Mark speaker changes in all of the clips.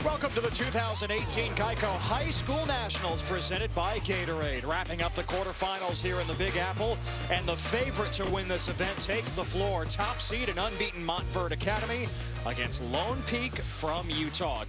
Speaker 1: Welcome to the 2018 GEICO High School Nationals presented by Gatorade. Wrapping up the quarterfinals here in the Big Apple, and the favorite to win this event takes the floor. Top seed and unbeaten Montverde Academy against Lone Peak from Utah.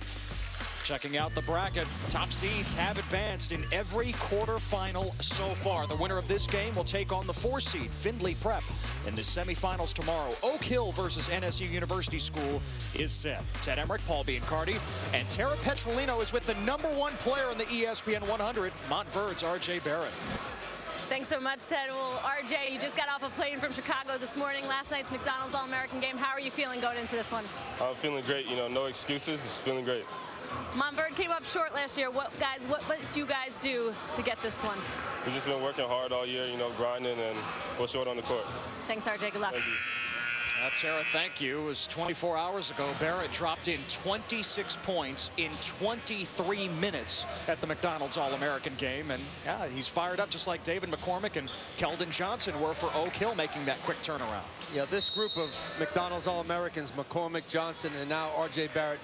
Speaker 1: Checking out the bracket, top seeds have advanced in every quarterfinal so far. The winner of this game will take on the 4 seed, Findlay Prep, in the semifinals tomorrow. Oak Hill versus NSU University School is set. Ted Emmerich, Paul Biancardi, and Tara Petrolino is with the #1 player in the ESPN 100, Montverde's RJ Barrett.
Speaker 2: Thanks so much, Ted. Well, RJ, you just got off a plane from Chicago this morning, last night's McDonald's All-American game. How are you feeling going into this one?
Speaker 3: I'm feeling great. You know, no excuses. Just feeling great.
Speaker 2: Montverde came up short last year. What did you guys do to get this one?
Speaker 3: We've just been working hard all year, you know, grinding, and we're short on the court.
Speaker 2: Thanks, RJ. Good luck.
Speaker 3: Thank you.
Speaker 1: Sarah, thank you. It was 24 hours ago. Barrett dropped in 26 points in 23 minutes at the McDonald's All-American game. And yeah, he's fired up just like David McCormick and Keldon Johnson were for Oak Hill, making that quick turnaround.
Speaker 4: Yeah, this group of McDonald's All-Americans, McCormick, Johnson, and now RJ Barrett,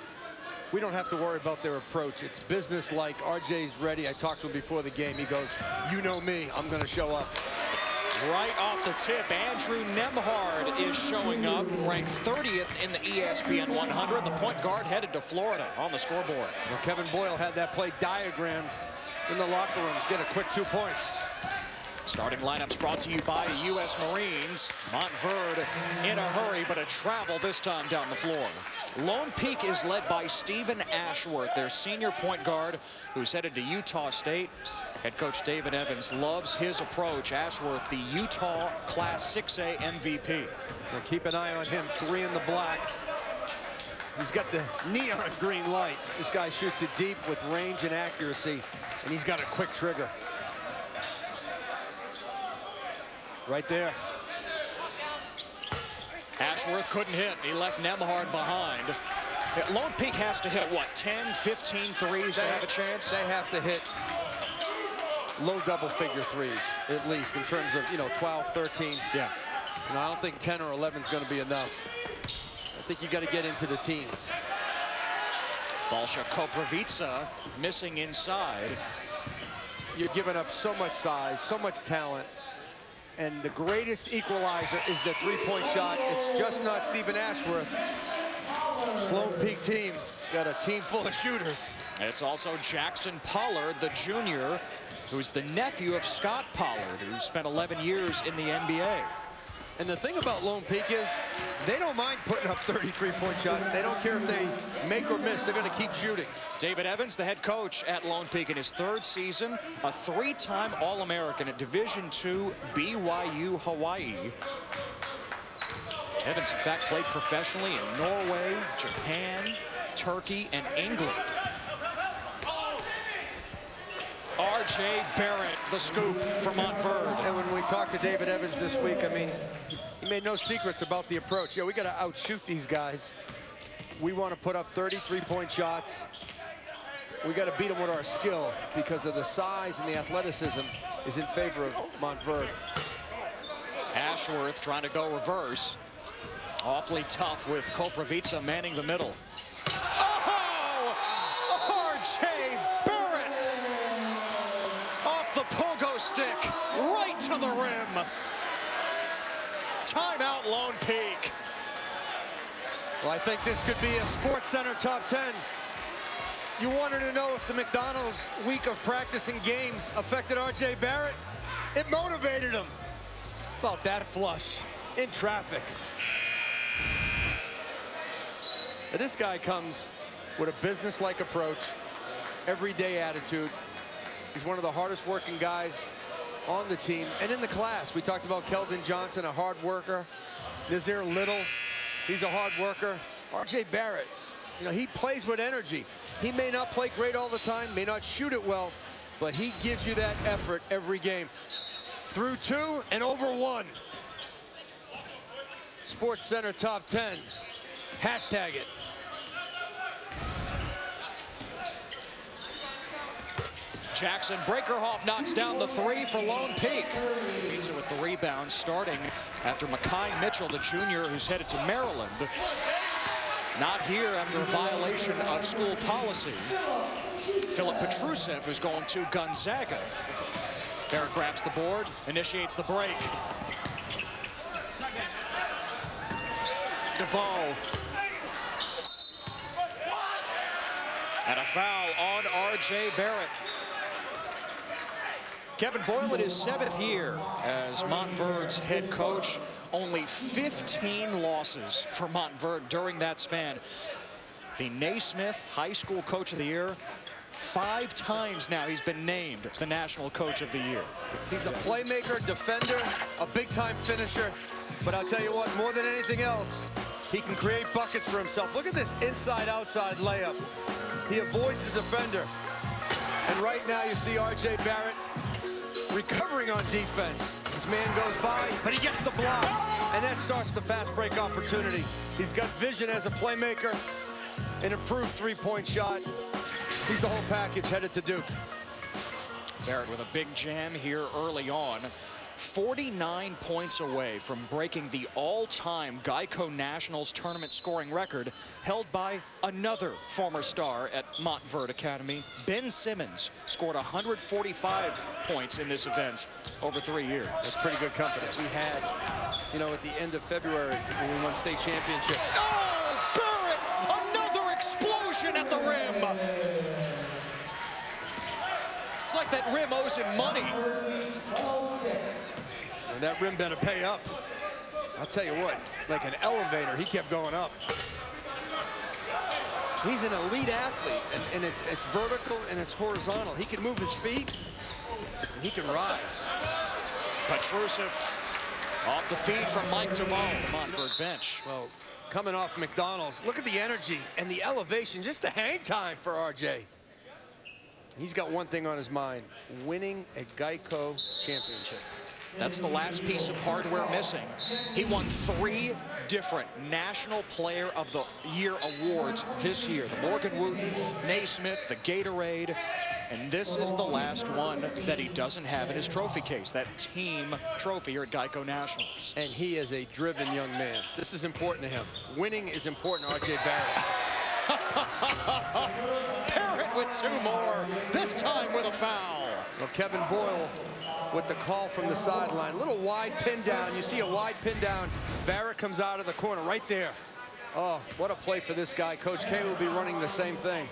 Speaker 4: we don't have to worry about their approach. It's business-like. RJ's ready. I talked to him before the game. He goes, you know me, I'm going to show up.
Speaker 1: Right off the tip, Andrew Nembhard is showing up, ranked 30th in the ESPN 100. The point guard headed to Florida on the scoreboard.
Speaker 4: Well, Kevin Boyle had that play diagrammed in the locker room. Get a quick 2 points.
Speaker 1: Starting lineups brought to you by U.S. Marines. Montverde in a hurry, but a travel this time down the floor. Lone Peak is led by Stephen Ashworth, their senior point guard, who's headed to Utah State. Head coach David Evans loves his approach. Ashworth, the Utah Class 6A MVP.
Speaker 4: Well, keep an eye on him. 3 in the black. He's got the neon green light. This guy shoots it deep with range and accuracy, and he's got a quick trigger. Right there.
Speaker 1: Ashworth couldn't hit. He left Nembhard behind. Lone Peak has to hit, what, 10, 15 threes to have a chance?
Speaker 4: They have to hit low double-figure threes, at least, in terms of, you know, 12, 13.
Speaker 1: Yeah.
Speaker 4: You know, I don't think 10 or 11 is going to be enough. I think you got to get into the teens.
Speaker 1: Balsha Koprivica missing inside.
Speaker 4: You're giving up so much size, so much talent. And the greatest equalizer is the three-point shot. It's just not Stephen Ashworth. Lone Peak team got a team full of shooters.
Speaker 1: It's also Jackson Pollard, the junior, who's the nephew of Scott Pollard, who spent 11 years in the NBA.
Speaker 4: And the thing about Lone Peak is they don't mind putting up 33-point shots. They don't care if they make or miss. They're going to keep shooting.
Speaker 1: David Evans, the head coach at Lone Peak in his 3rd season, a 3-time All-American at Division II BYU Hawaii. Evans, in fact, played professionally in Norway, Japan, Turkey, and England. RJ Barrett, the scoop for Montverde.
Speaker 4: And when we talked to David Evans this week, I mean, he made no secrets about the approach. Yeah, we got to outshoot these guys. We want to put up 33-point shots. We got to beat them with our skill because of the size and the athleticism is in favor of Montverde.
Speaker 1: Ashworth trying to go reverse. Awfully tough with Koprivica manning the middle. Oh! RJ Barrett! Off the pogo stick, right to the rim. Timeout, Lone Peak.
Speaker 4: Well, I think this could be a Sports Center top 10. You wanted to know if the McDonald's week of practicing games affected RJ Barrett? It motivated him. About that flush in traffic. But this guy comes with a business-like approach, everyday attitude. He's one of the hardest working guys on the team and in the class. We talked about Keldon Johnson, a hard worker. Nazir Little, he's a hard worker. RJ Barrett, you know, he plays with energy. He may not play great all the time, may not shoot it well, but he gives you that effort every game. Through 2 and over 1. Sports Center top 10. Hashtag it.
Speaker 1: Jackson Breakerhoff knocks down the 3 for Lone Peak. Beats it with the rebound, starting after Makai Mitchell, the junior, who's headed to Maryland. Not here after a violation of school policy. Philip Petrusev is going to Gonzaga. Barrett grabs the board, initiates the break. DeVoe. And a foul on R.J. Barrett. Kevin Boyle in his 7th year as Montverde's head coach. Only 15 losses for Montverde during that span. The Naismith High School Coach of the Year. 5 times now he's been named the National Coach of the Year.
Speaker 4: He's a playmaker, defender, a big-time finisher. But I'll tell you what, more than anything else, he can create buckets for himself. Look at this inside-outside layup. He avoids the defender. And right now you see R.J. Barrett recovering on defense. His man goes by, but he gets the block. And that starts the fast break opportunity. He's got vision as a playmaker, an improved three-point shot. He's the whole package headed to Duke.
Speaker 1: Barrett with a big jam here early on. 49 points away from breaking the all-time GEICO Nationals tournament scoring record held by another former star at Montverde Academy. Ben Simmons scored 145 points in this event over 3 years.
Speaker 4: That's pretty good company. We had, you know, at the end of February when we won state championships.
Speaker 1: Oh, Barrett! Another explosion at the rim! It's like that rim owes him money.
Speaker 4: And that rim better pay up. I'll tell you what, like an elevator, he kept going up. He's an elite athlete, and it's vertical and it's horizontal. He can move his feet, and he can rise.
Speaker 1: Petrusev off the feed from Mike DeVoe, the Montverde bench.
Speaker 4: Well, coming off McDonald's, look at the energy and the elevation, just the hang time for RJ. He's got one thing on his mind, winning a GEICO championship.
Speaker 1: That's the last piece of hardware missing. He won 3 different National Player of the Year awards this year. The Morgan Wooten, Naismith, the Gatorade, and this is the last one that he doesn't have in his trophy case, that team trophy here at GEICO Nationals.
Speaker 4: And he is a driven young man. This is important to him. Winning is important to R.J. Barrett.
Speaker 1: Barrett with 2 more, this time with a foul.
Speaker 4: Well, Kevin Boyle with the call from the sideline. Little wide pin down. You see a wide pin down. Barrett comes out of the corner right there. Oh, what a play for this guy. Coach K will be running the same thing.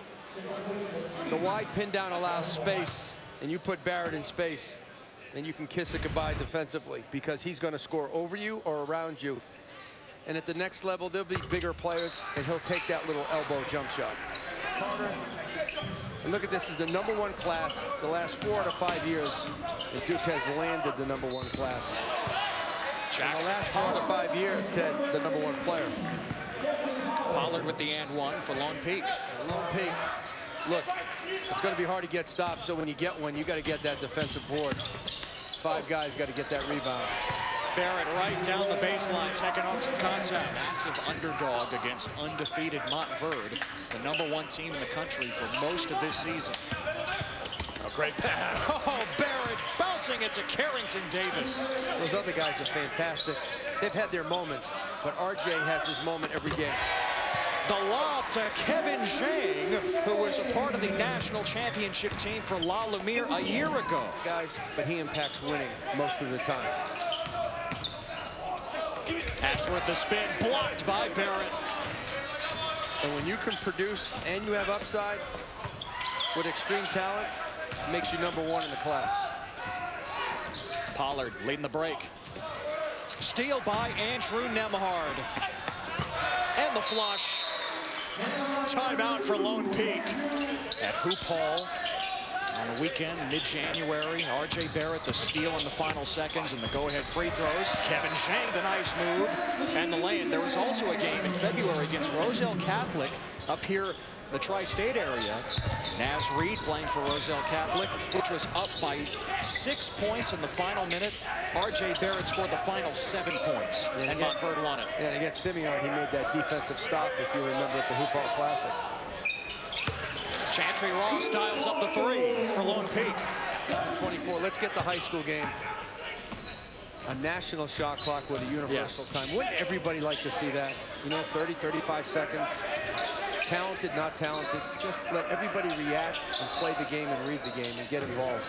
Speaker 4: The wide pin down allows space, and you put Barrett in space, and you can kiss it goodbye defensively because he's going to score over you or around you. And at the next level, there'll be bigger players, and he'll take that little elbow jump shot. And look at this, is the #1 class the last 4 out of 5 years. And Duke has landed the #1 class. In the last 4 out of 5 years, Ted, the #1 player.
Speaker 1: Pollard with the and one for Lone Peak.
Speaker 4: Lone Peak. Look, it's going to be hard to get stopped, so when you get one, you got to get that defensive board. 5 guys got to get that rebound.
Speaker 1: Barrett right down the baseline, taking on some contact. Massive underdog against undefeated Montverde, the #1 team in the country for most of this season.
Speaker 4: A great pass.
Speaker 1: Oh, Barrett bouncing it to Carrington Davis.
Speaker 4: Those other guys are fantastic. They've had their moments, but RJ has his moment every game.
Speaker 1: The lob to Kevin Zhang, who was a part of the national championship team for La Lumiere a year ago.
Speaker 4: Guys, but he impacts winning most of the time.
Speaker 1: Ashworth the spin, blocked by Barrett.
Speaker 4: And when you can produce and you have upside with extreme talent, it makes you #1 in the class.
Speaker 1: Pollard leading the break. Steal by Andrew Nembhard. And the flush. Timeout for Lone Peak. At Hoop Hall on the weekend, mid-January. R.J. Barrett, the steal in the final seconds and the go-ahead free throws. Kevin Zhang, the nice move, and the lane. There was also a game in February against Roselle Catholic up here, the tri-state area. Naz Reed playing for Roselle Catholic, which was up by 6 points in the final minute. R.J. Barrett scored the final 7 points, and Montverde won it.
Speaker 4: And against Simeon, he made that defensive stop, if you remember, at the Hoop Hall Classic.
Speaker 1: Chantry Ross dials up the 3 for Lone Peak.
Speaker 4: 24. Let's get the high school game. A national shot clock with a universal time. Wouldn't everybody like to see that? You know, 30, 35 seconds. Talented, not talented. Just let everybody react and play the game and read the game and get involved.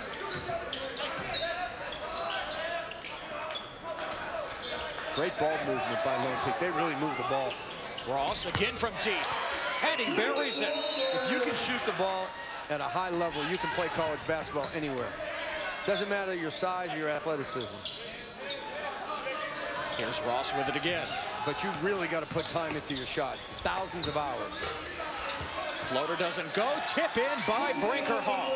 Speaker 4: Great ball movement by Lone Peak. They really move the ball.
Speaker 1: Ross again from deep. And he buries it.
Speaker 4: If you can shoot the ball at a high level, you can play college basketball anywhere. Doesn't matter your size or your athleticism.
Speaker 1: Here's Ross with it again.
Speaker 4: But you really got to put time into your shot. Thousands of hours.
Speaker 1: Floater doesn't go. Tip in by Brinkerhoff.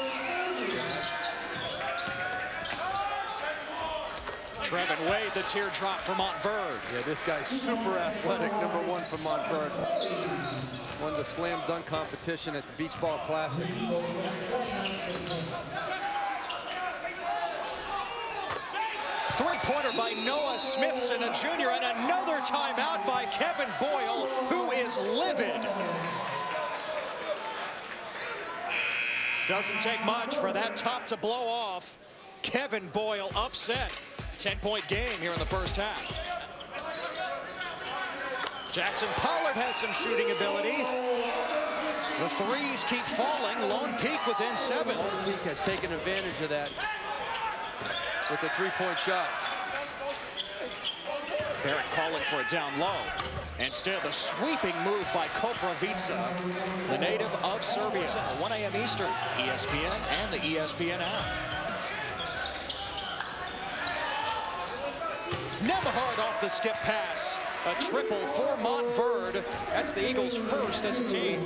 Speaker 1: Trevin Wade, the teardrop for Montverde.
Speaker 4: Yeah, this guy's super athletic, #1 for Montverde. Won the slam dunk competition at the Beach Ball Classic.
Speaker 1: Three-pointer by Noah Smithson, a junior, and another timeout by Kevin Boyle, who is livid. Doesn't take much for that top to blow off. Kevin Boyle upset. 10-point game here in the first half. Jackson Pollard has some shooting ability. The threes keep falling. Lone Peak within 7.
Speaker 4: Lone Peak has taken advantage of that with the three-point shot.
Speaker 1: Barrett calling for it down low. Instead, the sweeping move by Koprivica, the native of Serbia. 1 a.m. Eastern, ESPN and the ESPN app. Nembhard off the skip pass. A triple for Montverde. That's the Eagles' first as a team.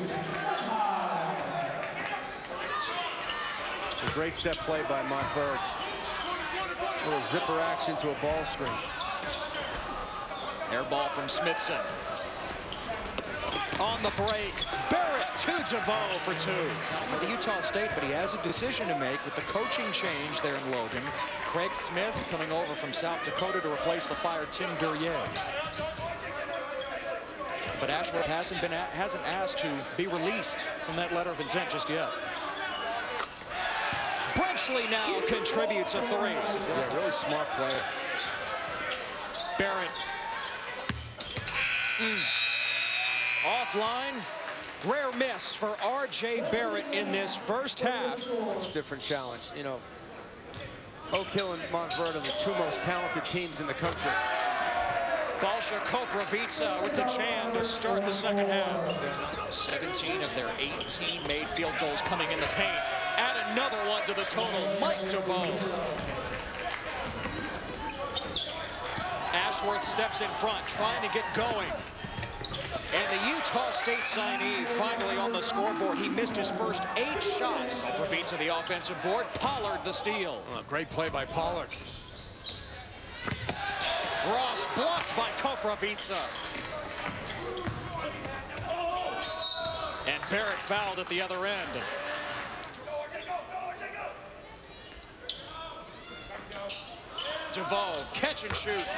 Speaker 4: A great set play by Montverde. A little zipper action to a ball screen.
Speaker 1: Air ball from Smithson. On the break, Barrett to DeVoe for 2. With the Utah State, but he has a decision to make with the coaching change there in Logan. Craig Smith coming over from South Dakota to replace the fired Tim Duryea. But Ashworth hasn't asked to be released from that letter of intent just yet. Brenchley now contributes a 3.
Speaker 4: Yeah, really smart player.
Speaker 1: Barrett. Offline. Rare miss for R.J. Barrett in this first half.
Speaker 4: It's a different challenge. You know, Oak Hill and Montverde are the 2 most talented teams in the country.
Speaker 1: Balsha Koprivica with the jam to start the second half. 17 of their 18 made field goals coming in the paint. Add another one to the total. Mike DeVoe. Ashworth steps in front, trying to get going. And the Utah State signee finally on the scoreboard. He missed his first 8 shots. Koprivica the offensive board. Pollard the steal.
Speaker 4: Oh, great play by Pollard.
Speaker 1: Ross blocked by Koprivica. And Barrett fouled at the other end. DeVoe, catch and shoot.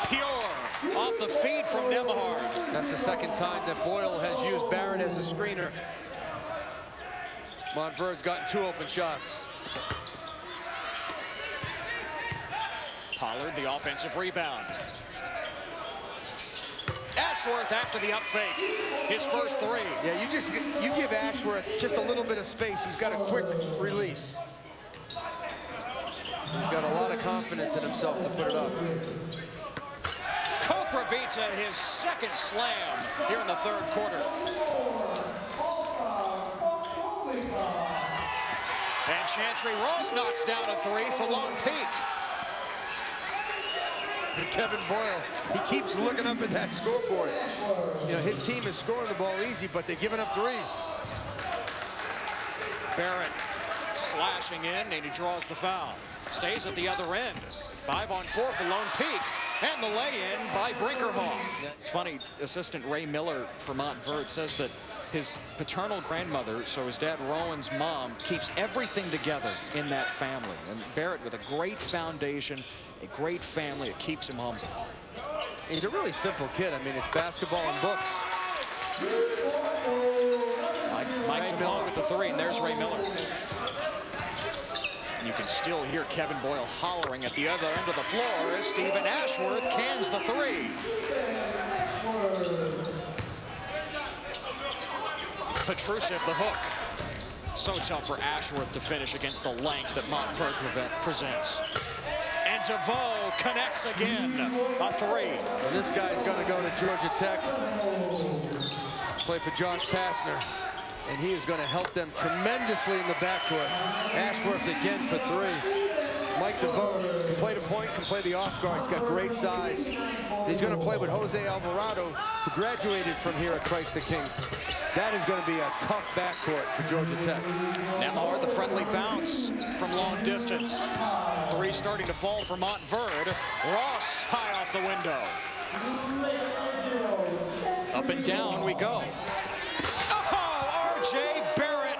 Speaker 1: Pure off the feed from Nembhard.
Speaker 4: That's the second time that Boyle has used Barrett as a screener. Montverde's gotten 2 open shots.
Speaker 1: Pollard, the offensive rebound. Ashworth after the up fake. His first 3.
Speaker 4: Yeah, you give Ashworth just a little bit of space. He's got a quick release. He's got a lot of confidence in himself to put it up.
Speaker 1: Koprivica, his second slam here in the 3rd quarter. And Chantry Ross knocks down a 3 for Lone Peak.
Speaker 4: And Kevin Boyle, he keeps looking up at that scoreboard. You know, his team is scoring the ball easy, but they're giving up 3s.
Speaker 1: Barrett slashing in, and he draws the foul. Stays at the other end. 5-on-4 for Lone Peak. And the lay-in by Brinkerhoff. It's funny, assistant Ray Miller for Montverde says that his paternal grandmother, so his dad Rowan's mom, keeps everything together in that family. And Barrett with a great foundation, a great family, it keeps him humble.
Speaker 4: He's a really simple kid. I mean, it's basketball and books.
Speaker 1: Mike DeVoe with the 3, and there's Ray Miller. You can still hear Kevin Boyle hollering at the other end of the floor as Stephen Ashworth cans the three. Petrusev the hook. So tough for Ashworth to finish against the length that Montverde presents. And DeVoe connects again. A three.
Speaker 4: And this guy's going to go to Georgia Tech. Play for Josh Pastner. And he is going to help them tremendously in the backcourt. Ashworth again for three. Mike DeVoe can play the point, can play the off guard. He's got great size. He's going to play with Jose Alvarado, who graduated from here at Christ the King. That is going to be a tough backcourt for Georgia Tech.
Speaker 1: Nembhard, the friendly bounce from long distance. Three starting to fall for Montverde. Ross high off the window. Up and down we go. Oh, R.J. Barrett,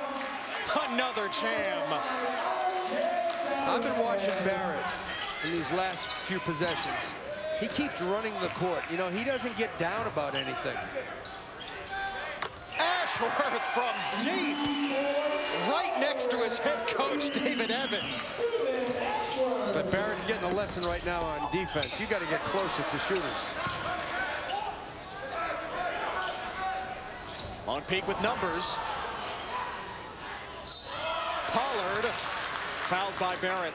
Speaker 1: another jam.
Speaker 4: I've been watching Barrett in these last few possessions. He keeps running the court. You know, he doesn't get down about anything.
Speaker 1: Ashworth from deep, right next to his head coach, David Evans.
Speaker 4: But Barrett's getting a lesson right now on defense. You got to get closer to shooters.
Speaker 1: On peak with numbers. Pollard fouled by Barrett.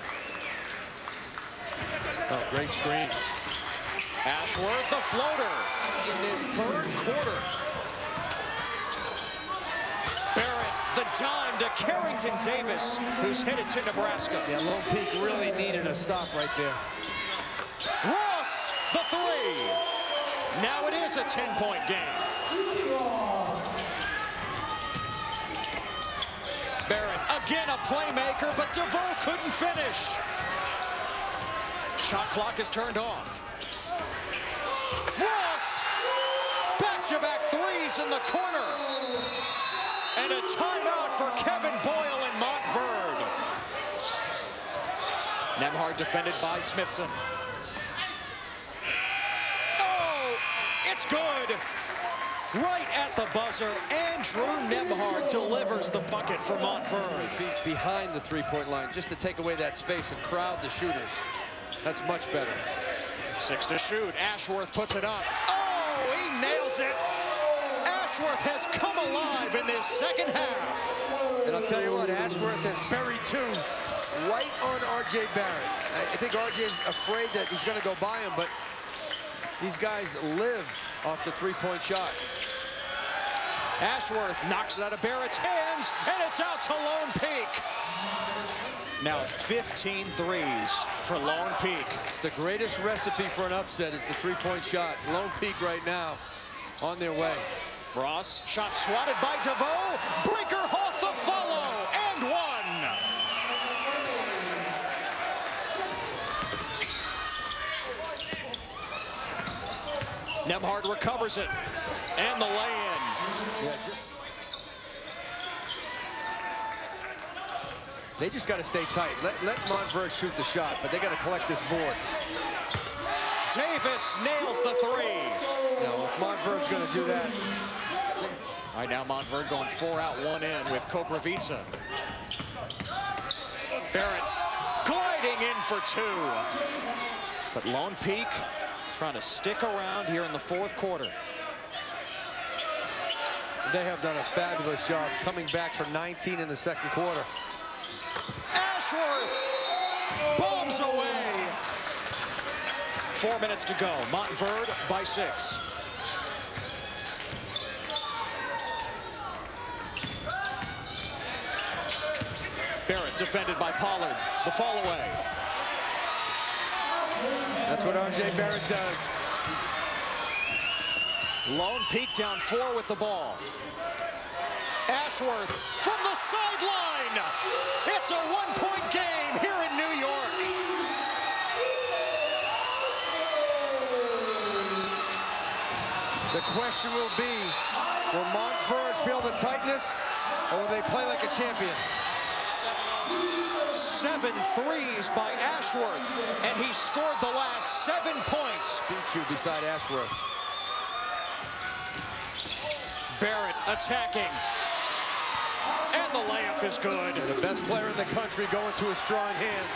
Speaker 4: Oh, great screen.
Speaker 1: Ashworth, the floater in this third quarter. Barrett, the dime to Carrington Davis, who's headed to Nebraska.
Speaker 4: Yeah, Lone Peak really needed a stop right there.
Speaker 1: Ross, the three. Now it is a 10-point game. Barrett, again a playmaker, but DeVoe couldn't finish. Shot clock is turned off. Ross, back-to-back threes in the corner. And a timeout for Kevin Boyle and Montverde. Nembhard defended by Smithson. Oh, it's good. Right at the buzzer, Andrew Nembhard delivers the bucket for Montverde.
Speaker 4: Feet behind the three-point line, just to take away that space and crowd the shooters. That's much better.
Speaker 1: 6 to shoot. Ashworth puts it up. Oh, he nails it. Ashworth has come alive in this second half.
Speaker 4: And I'll tell you what, Ashworth has buried two right on R.J. Barrett. I think R.J. is afraid that he's going to go by him, but these guys live off the three-point shot.
Speaker 1: Ashworth knocks it out of Barrett's hands, and it's out to Lone Peak. Now 15 threes for Lone Peak.
Speaker 4: It's the greatest recipe for an upset is the three-point shot. Lone Peak right now on their way.
Speaker 1: Ross, shot swatted by DeVoe. Breaker off the follow, and one. Nembhard recovers it, and the lay-in.
Speaker 4: Yeah, they just got to stay tight. Let Montverde shoot the shot, but they got to collect this board.
Speaker 1: Davis nails the three.
Speaker 4: Now, if Montverde's going to do that.
Speaker 1: All right, now Montverde going 4 out, 1 in with Koprivica. Barrett gliding in for 2. But Lone Peak trying to stick around here in the fourth quarter.
Speaker 4: They have done a fabulous job coming back for 19 in the second quarter.
Speaker 1: Ashworth bombs away. 4 minutes to go. Montverde by 6. Barrett defended by Pollard. The fall away.
Speaker 4: That's what R.J. Barrett does.
Speaker 1: Lone Peak down 4 with the ball. Ashworth from the sideline. It's a 1-point game here in New York.
Speaker 4: The question will be, will Montverde feel the tightness, or will they play like a champion?
Speaker 1: 7 threes by Ashworth, and he scored the last 7 points.
Speaker 4: Beat you beside Ashworth.
Speaker 1: Barrett attacking. and the layup is good.
Speaker 4: And the best player in the country going to a strong hand.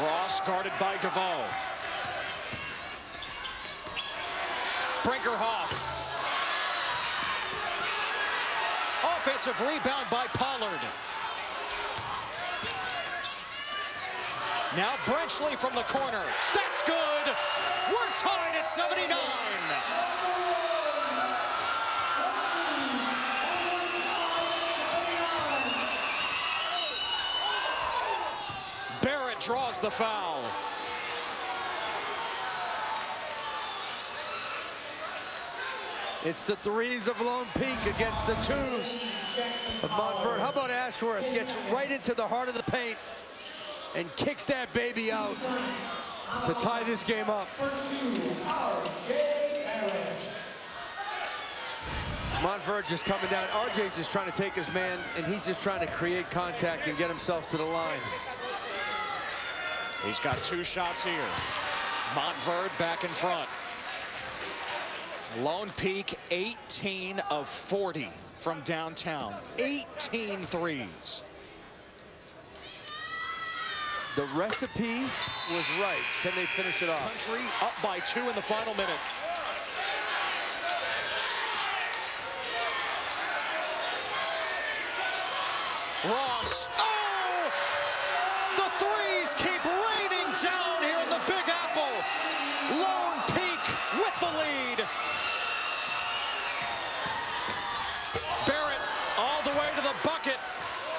Speaker 1: Ross guarded by DeVoe. Brinkerhoff. Offensive rebound by Pollard. Now Brenchley from the corner. That's good. We're tied at 79. Barrett draws the foul.
Speaker 4: It's the threes of Lone Peak against the twos of Montverde. How about Ashworth gets right into the heart of the paint and kicks that baby out to tie this game up. Montverde just coming down. RJ's just trying to take his man, and he's just trying to create contact and get himself to the line.
Speaker 1: He's got 2 shots here. Montverde back in front. Lone Peak 18 of 40 from downtown. 18 threes.
Speaker 4: The recipe was right. Can they finish it off?
Speaker 1: Country up by 2 in the final minute. Ross. Oh! The threes keep raining down here in the Big Apple. Lone Peak with the lead. Barrett all the way to the bucket.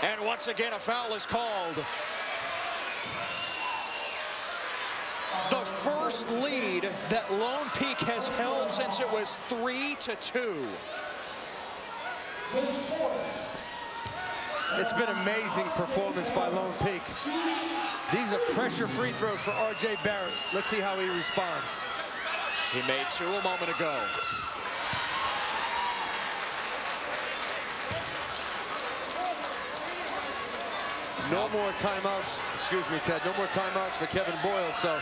Speaker 1: And once again, a foul is called. The first lead that Lone Peak has held since it was 3-2.
Speaker 4: It's been an amazing performance by Lone Peak. These are pressure free throws for RJ Barrett. Let's see how he responds.
Speaker 1: He made 2 a moment ago.
Speaker 4: No more timeouts. Excuse me, Ted. No more timeouts for Kevin Boyle. So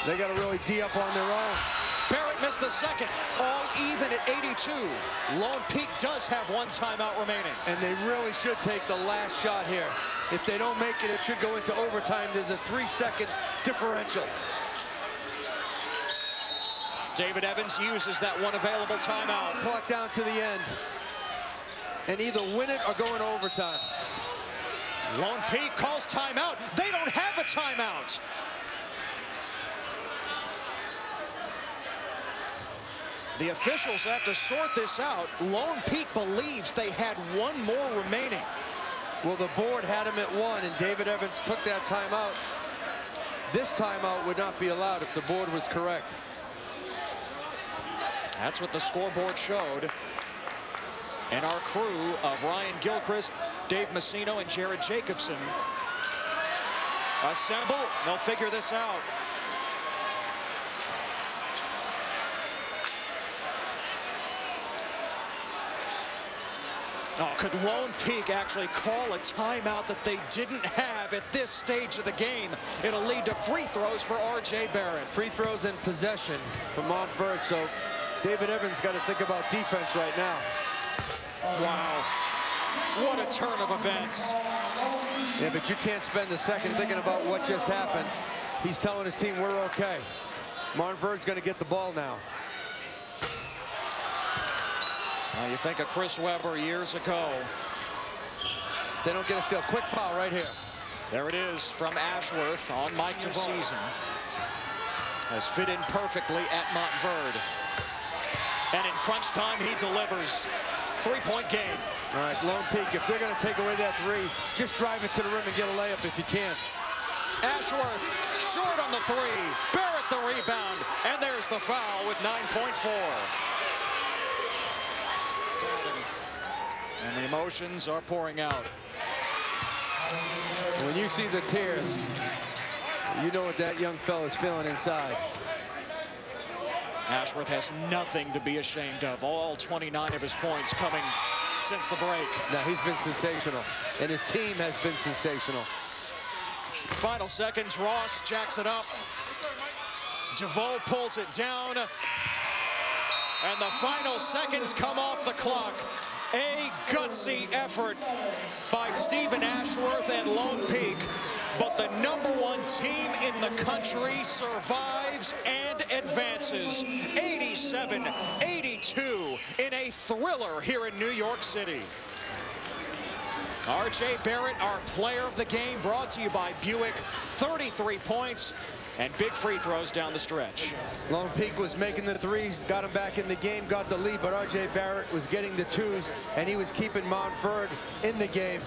Speaker 4: they got to really D up on their own.
Speaker 1: Barrett missed the second. All even at 82. Lone Peak does have 1 timeout remaining.
Speaker 4: And they really should take the last shot here. If they don't make it, it should go into overtime. There's a 3-second differential.
Speaker 1: David Evans uses that 1 available timeout.
Speaker 4: Clock down to the end. And either win it or go into overtime.
Speaker 1: Lone Peak calls timeout. They don't have a timeout. The officials have to sort this out. Lone Peak believes they had 1 more remaining.
Speaker 4: Well, the board had him at 1, and David Evans took that timeout. This timeout would not be allowed if the board was correct.
Speaker 1: That's what the scoreboard showed. And our crew of Ryan Gilchrist, Dave Messino, and Jared Jacobson assemble. They'll figure this out. Oh, could Lone Peak actually call a timeout that they didn't have at this stage of the game? It'll lead to free throws for RJ Barrett.
Speaker 4: Free throws and possession for Montverde. So David Evans got to think about defense right now.
Speaker 1: Wow. What a turn of events.
Speaker 4: Yeah, but you can't spend a second thinking about what just happened. He's telling his team we're okay. Montverde's going to get the ball now.
Speaker 1: Now you think of Chris Webber years ago.
Speaker 4: They don't get a steal. Quick foul right here.
Speaker 1: There it is from Ashworth on Mike DeVoe. Season has fit in perfectly at Montverde. And in crunch time, he delivers. 3-point game.
Speaker 4: All right, Lone Peak, if they're going to take away that 3, just drive it to the rim and get a layup if you can.
Speaker 1: Ashworth short on the 3. Barrett the rebound. And there's the foul with 9.4. And the emotions are pouring out.
Speaker 4: When you see the tears, you know what that young fella's feeling inside.
Speaker 1: Ashworth has nothing to be ashamed of. All 29 of his points coming since the break.
Speaker 4: Now, he's been sensational, and his team has been sensational.
Speaker 1: Final seconds, Ross jacks it up. DeVoe pulls it down. And the final seconds come off the clock. A gutsy effort by Stephen Ashworth and Lone Peak. But the #1 team in the country survives and advances 87-82 in a thriller here in New York City. R.J. Barrett, our player of the game, brought to you by Buick. 33 points and big free throws down the stretch.
Speaker 4: Lone Peak was making the threes, got him back in the game, got the lead, but R.J. Barrett was getting the twos, and he was keeping Montverde in the game.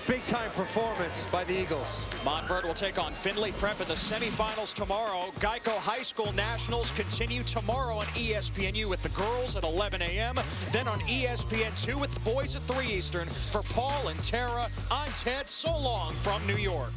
Speaker 4: Big-time performance by the Eagles.
Speaker 1: Montverde will take on Findlay Prep in the semifinals tomorrow. GEICO High School Nationals continue tomorrow on ESPNU with the girls at 11 a.m. Then on ESPN2 with the boys at 3 Eastern. For Paul and Tara, I'm Ted. So long from New York.